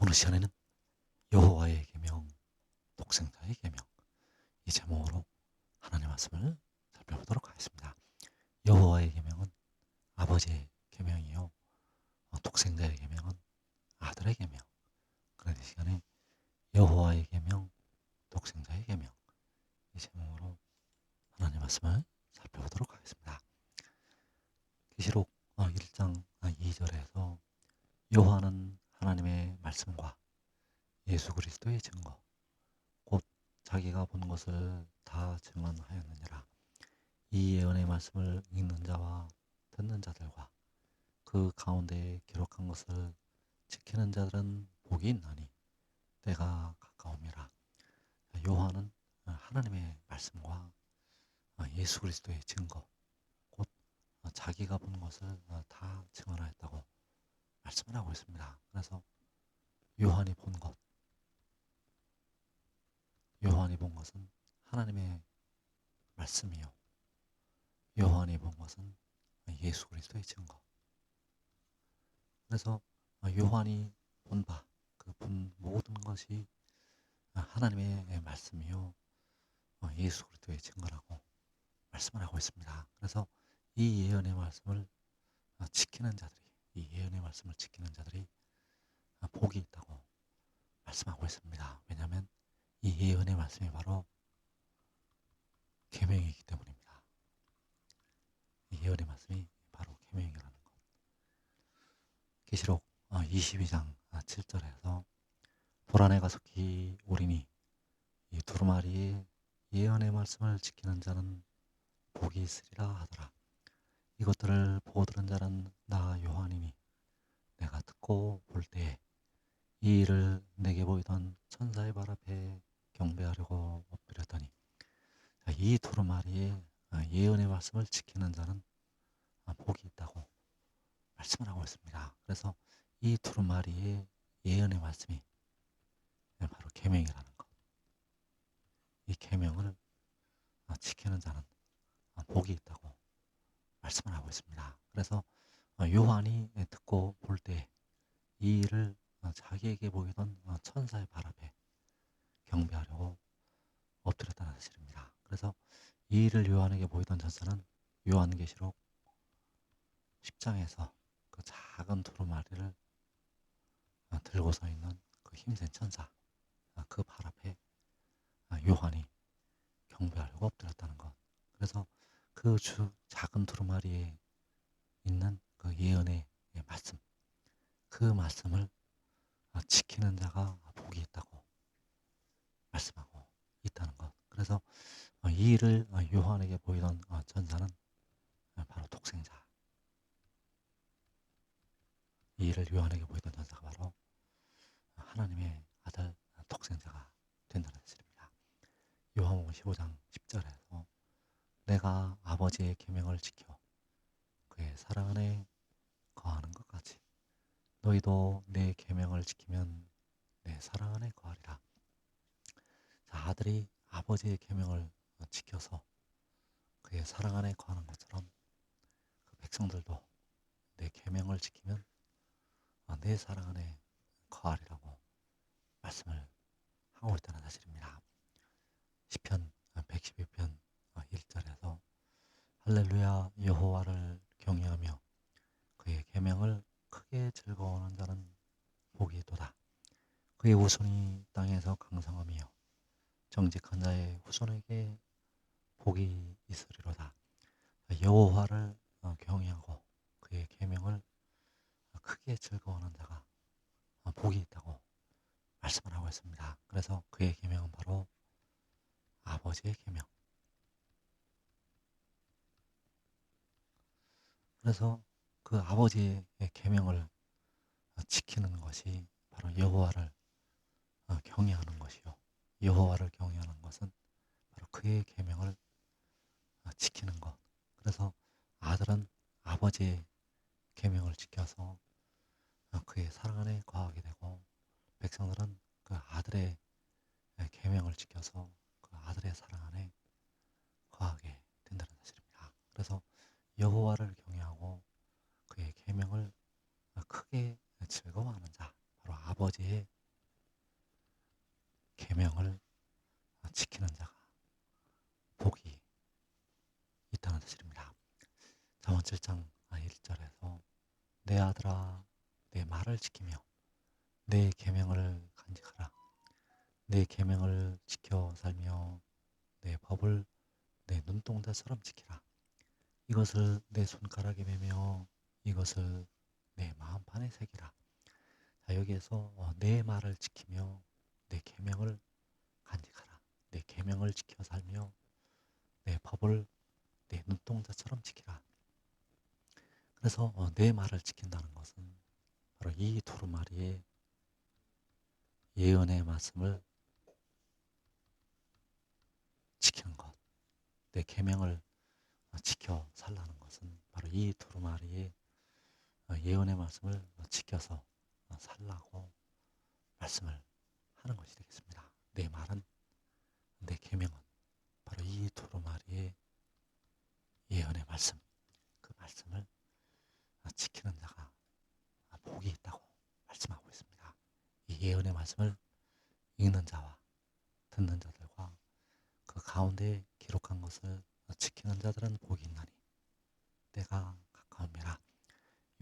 오늘 시간에는 여호와의 계명, 독생자의 계명, 이 제목으로 하나님의 말씀을 살펴보도록 하겠습니다. 여호와의 계명은 아버지의 계명이요, 독생자의 계명은 아들의 계명. 그런 이 시간에 여호와의 계명, 독생자의 계명, 이 제목으로 하나님의 말씀을 살펴보도록 하겠습니다. 계시록 1장 2절에서 여호와는 하나님의 말씀과 예수 그리스도의 증거, 곧 자기가 본 것을 다 증언하였느니라. 이 예언의 말씀을 읽는 자와 듣는 자들과 그 가운데에 기록한 것을 지키는 자들은 복이 있나니 때가 가까움이라. 요한은 하나님의 말씀과 예수 그리스도의 증거, 곧 자기가 본 것을 다 증언하였다고 말씀을 하고 있습니다. 그래서 요한이 본 것, 요한이 본 것은 하나님의 말씀이요, 요한이 본 것은 예수 그리스도의 증거. 그래서 요한이 본 바, 그 본 모든 것이 하나님의 말씀이요, 예수 그리스도의 증거라고 말씀을 하고 있습니다. 그래서 이 예언의 말씀을 지키는 자들이, 이 예언의 말씀을 지키는 자들이 복이 있다고 말씀하고 있습니다. 왜냐하면 이 예언의 말씀이 바로 계명이기 때문입니다. 이 예언의 말씀이 바로 계명이라는 것. 계시록 22장 7절에서 도란에가 속히 오리니 이 두루마리의 예언의 말씀을 지키는 자는 복이 있으리라 하더라. 이것들을 보고 들은 자는 나 요한이니 내가 듣고 볼 때에 이 일을 내게 보이던 천사의 발 앞에 경배하려고 엎드렸더니, 이 두루마리의 예언의 말씀을 지키는 자는 복이 있다고 말씀을 하고 있습니다. 그래서 이 두루마리의 예언의 말씀이 바로 계명이라는 것. 이 계명을 지키는 자는 복이 있다고 말씀을 하고 있습니다. 그래서 요한이 듣고 볼 때 이 일을 자기에게 보이던 천사의 발 앞에 경배하려고 엎드렸다는 사실입니다. 그래서 이 일을 요한에게 보이던 천사는 요한계시록 10장에서 그 작은 두루마리를 들고 서 있는 그 힘센 천사, 그 발 앞에 요한이 경배하려고 엎드렸다는 것. 그래서 그 작은 두루마리에 있는 그 예언의 말씀, 그 말씀을 지키는 자가 복이 있다고 말씀하고 있다는 것. 그래서 이 일을 요한에게 보이던 천사는 바로 독생자, 이 일을 요한에게 보이던 천사가 바로 하나님의 아들 독생자가 된다는 사실입니다. 요한복음 15장 10절에서 내가 아버지의 계명을 지켜 그의 사랑 안에 거하는 것 같이 너희도 내 계명을 지키면 내 사랑 안에 거하리라. 자, 아들이 아버지의 계명을 지켜서 그의 사랑 안에 거하는 것처럼 그 백성들도 내 계명을 지키면 내 사랑 안에 거하리라고 말씀을 하고 있다는 사실입니다. 시편 112편 1절에서 할렐루야 여호와를 경외하며 그의 계명을 크게 즐거워하는 자는 복이 있도다. 그의 후손이 땅에서 강성하며 정직한 자의 후손에게 복이 있으리로다. 여호와를 경외하고 그의 계명을 크게 즐거워하는 자가 복이 있다고 말씀을 하고 있습니다. 그래서 그의 계명은 바로 아버지의 계명. 그래서 그 아버지의 계명을 지키는 것이 바로 여호와를 경외하는 것이요. 여호와를 경외하는 것은 바로 그의 계명을 지키는 것. 그래서 아들은 아버지의 계명을 지켜서 그의 사랑 안에 거하게 되고, 백성들은 그 아들의 계명을 지켜서 그 아들의 사랑 안에 거하게 된다는 사실입니다. 그래서 여호와를 경외하고 그의 계명을 크게 즐거워하는 자, 바로 아버지의 계명을 지키는 자가 복이 있다는 사실입니다. 잠언 7장 1절에서 내 아들아 내 말을 지키며 내 계명을 간직하라. 내 계명을 지켜 살며 내 법을 내 눈동자처럼 지키라. 이것을 내 손가락에 매며 이것을 내 마음판에 새기라. 자, 여기에서 내 말을 지키며 내 계명을 간직하라. 내 계명을 지켜 살며 내 법을 내 눈동자처럼 지키라. 그래서 내 말을 지킨다는 것은 바로 이 두루마리의 예언의 말씀을 지키는 것, 내 계명을 지켜 살라는 것은 바로 이 두루마리의 예언의 말씀을 지켜서 살라고 말씀을 하는 것이 되겠습니다. 내 말은, 내 계명은 바로 이 두루마리의 예언의 말씀, 그 말씀을 지키는 자가 복이 있다고 말씀하고 있습니다. 이 예언의 말씀을 읽는 자와 듣는 자들과 그 가운데 기록한 것을 지키는 자들은 복이 있나니 때가 가까움이라.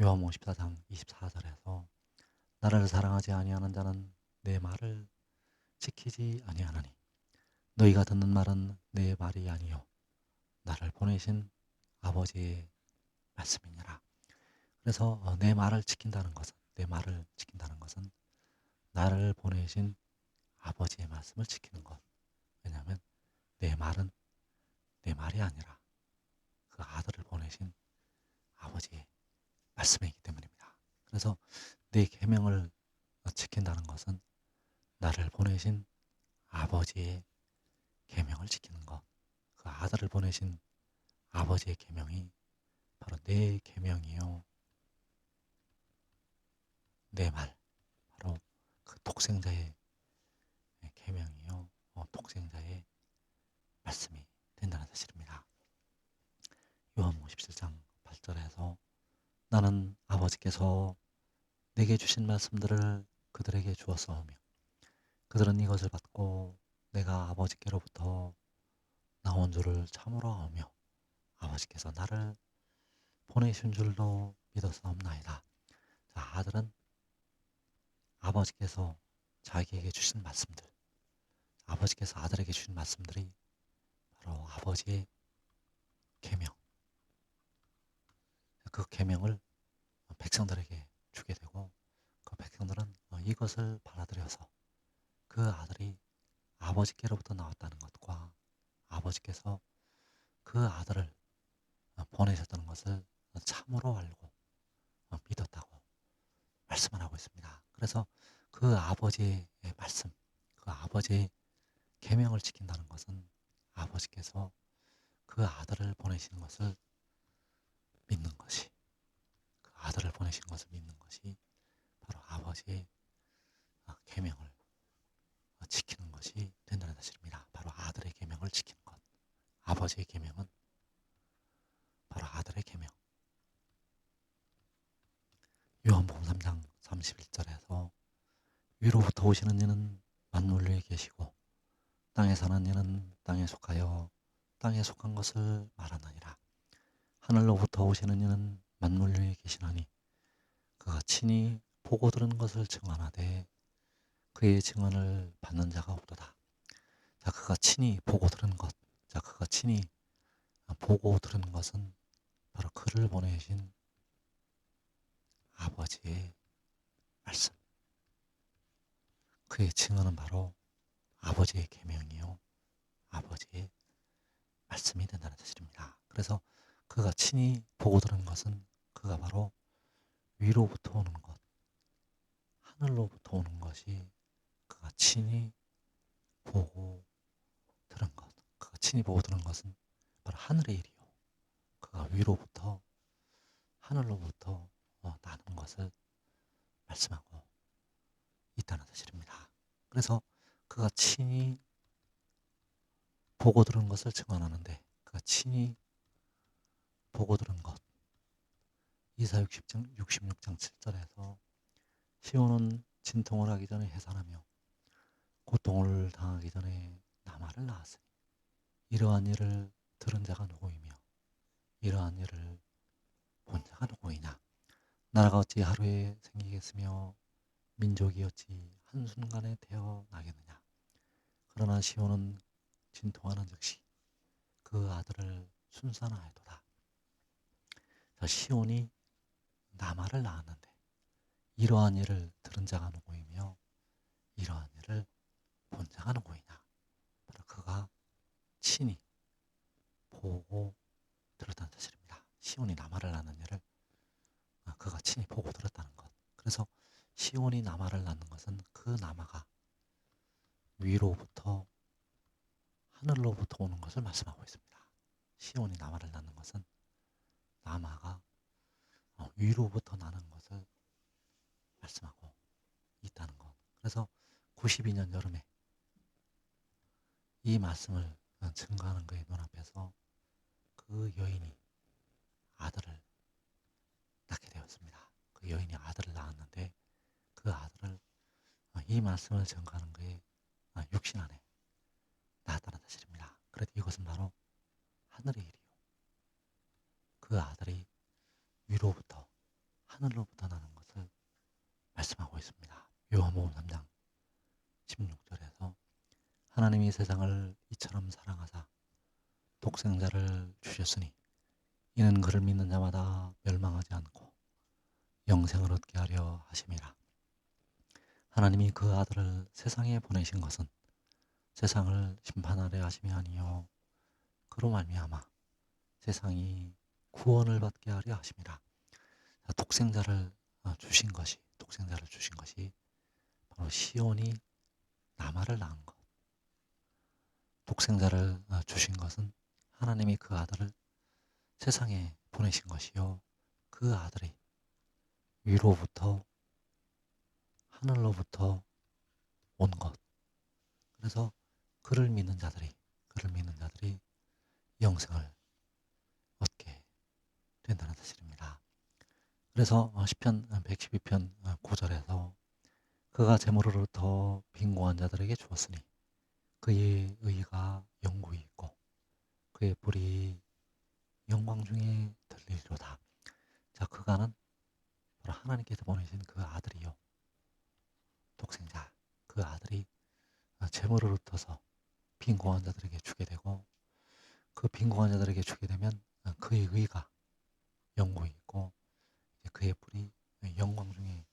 요한복음 14장 24절에서 나를 사랑하지 아니하는 자는 내 말을 지키지 아니하나니 너희가 듣는 말은 내 말이 아니요 나를 보내신 아버지의 말씀이니라. 그래서 내 말을 지킨다는 것은, 내 말을 지킨다는 것은 나를 보내신 아버지의 말씀을 지키는 것. 왜냐하면 내 말은 내 말이 아니라 그 아들을 보내신 아버지의 말씀이기 때문입니다. 그래서 내 계명을 지킨다는 것은 나를 보내신 아버지의 계명을 지키는 것. 그 아들을 보내신 아버지의 계명이 바로 내 계명이요 내 말, 바로 그 독생자의 계명이요 독생자의 말씀이 된다는 사실입니다. 요한복음 17장 8절에서 나는 아버지께서 내게 주신 말씀들을 그들에게 주었사오며 그들은 이것을 받고 내가 아버지께로부터 나온 줄을 참으로 아오며 아버지께서 나를 보내신 줄도 믿었사옵나이다. 자, 아들은 아버지께서 자기에게 주신 말씀들, 아버지께서 아들에게 주신 말씀들이 바로 아버지의 계명, 그 계명을 백성들에게 주게 되고 그 백성들은 이것을 받아들여서 그 아들이 아버지께로부터 나왔다는 것과 아버지께서 그 아들을 보내셨다는 것을 참으로 알고 믿었다고 말씀을 하고 있습니다. 그래서 그 아버지의 말씀, 그 아버지의 계명을 지킨다는 것은 아버지께서 그 아들을 보내시는 것을 믿는 것이, 그 아들을 보내신 것을 믿는 것이 바로 아버지의 계명을 지키는 것이 된다는 사실입니다. 바로 아들의 계명을 지키는 것. 아버지의 계명은 바로 아들의 계명. 요한복음 3장 31절에서 위로부터 오시는 이는 만물 위에 계시고 땅에 사는 이는 땅에 속하여 땅에 속한 것을 말하느니라. 하늘로부터 오시는 이는 만물 위에 계시나니 그가 친히 보고 들은 것을 증언하되 그의 증언을 받는 자가 없도다. 자, 그가 친히 보고 들은 것, 자, 그가 친히 보고 들은 것은 바로 그를 보내신 아버지의 말씀. 그의 증언은 바로 아버지의 계명이요 아버지의 말씀이 된다는 사실입니다. 그래서 그가 친히 보고 들은 것은 그가 바로 위로부터 오는 것, 하늘로부터 오는 것이 그가 친히 보고 들은 것. 그가 친히 보고 들은 것은 바로 하늘의 일이요. 그가 위로부터 하늘로부터 나는 것을 말씀하고 있다는 사실입니다. 그래서 그가 친히 보고 들은 것을 증언하는데 그가 친히 보고 들은 것. 이사 66장 7절에서 시온은 진통을 하기 전에 해산하며 고통을 당하기 전에 나마를 낳았으니 이러한 일을 들은 자가 누구이며 이러한 일을 본 자가 누구이냐. 나라가 어찌 하루에 생기겠으며 민족이 어찌 한순간에 태어나겠느냐. 그러나 시온은 진통하는 즉시 그 아들을 순산하였도다. 자, 시온이 나마를 낳았는데 이러한 일을 들은 자가 누구이며 이러한 일을 본 자가 누구이냐. 바로 그가 친히 보고 들었다는 사실입니다. 시온이 나마를 낳는 일을 그가 친히 보고 들었다는 것. 그래서 시온이 나마를 낳는 것은 그 나마가 위로부터 하늘로부터 오는 것을 말씀하고 있습니다. 시온이 나마를 낳는 것은 나마가 위로부터 나는 것을 말씀하고 있다는 것. 그래서 92년 여름에 이 말씀을 증거하는 그의 눈앞에서 그 여인이 아들을 낳게 되었습니다. 그 여인이 아들을 낳았는데 그 아들을 이 말씀을 증거하는 그의 육신 안에 낳았다는 사실입니다. 그래도 이것은 바로 하늘의 일이요. 그 아들이 위로부터 하늘로부터 나는 것을 말씀하고 있습니다. 요한복음 3장 16절에서 하나님이 세상을 이처럼 사랑하사 독생자를 주셨으니 이는 그를 믿는 자마다 멸망하지 않고 영생을 얻게 하려 하심이라. 하나님이 그 아들을 세상에 보내신 것은 세상을 심판하려 하심이 아니요 그로 말미암아 세상이 구원을 받게 하려 하심이라. 독생자를 주신 것이 바로 시온이 나마를 낳은 것. 독생자를 주신 것은 하나님이 그 아들을 세상에 보내신 것이요 그 아들이 위로부터 하늘로부터 온 것. 그래서 그를 믿는 자들이 영생을 얻게 된다는 사실입니다. 그래서 시편 112편 9절에서 그가 재물으로부터 빈곤한 자들에게 주었으니 그의 의가 영구히 있고 그의 뿔이 영광 중에 들리리로다. 자, 그가는 바로 하나님께서 보내신 그 아들이요 독생자. 그 아들이 재물으로부터서 빈곤한 자들에게 주게 되고 그 빈곤한 자들에게 주게 되면 그의 의가 영구히 있고 그의 뿔이 영광 중에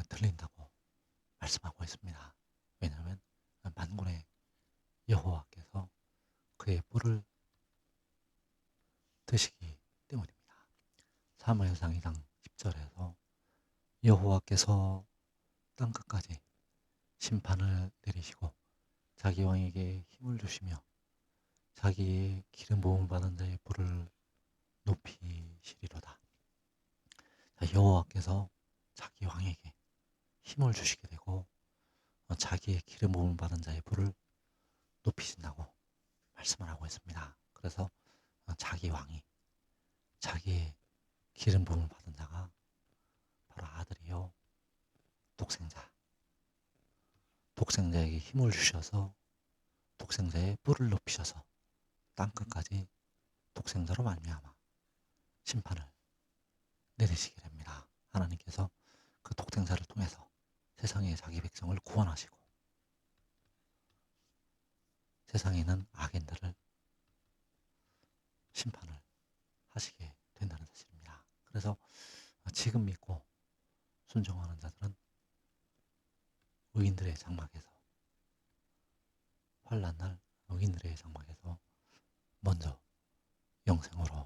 들린다고 말씀하고 있습니다. 왜냐하면 만군의 여호와께서 그의 뿔을 드시기 때문입니다. 사무엘상 2장 10절에서 여호와께서 땅끝까지 심판을 내리시고 자기 왕에게 힘을 주시며 자기의 기름 부음을 받은 자의 뿔을 높이시리로다. 여호와께서 자기 왕에게 힘을 주시게 되고 자기의 기름 부음을 받은 자의 뿔을 높이신다고 말씀을 하고 있습니다. 그래서 자기 왕이 자기의 기름 부음을 받은 자가 바로 아들이요 독생자에게 힘을 주셔서 독생자의 뿔을 높이셔서 땅끝까지 독생자로 말미암아 심판을 내리시게 됩니다. 하나님께서 그 독생자를 통해서 세상의 자기 백성을 구원하시고 세상에 있는 악인들을 심판을 하시게 된다는 사실입니다. 그래서 지금 믿고 순종하는 자들은 의인들의 장막에서 환난 날 의인들의 장막에서 먼저 영생으로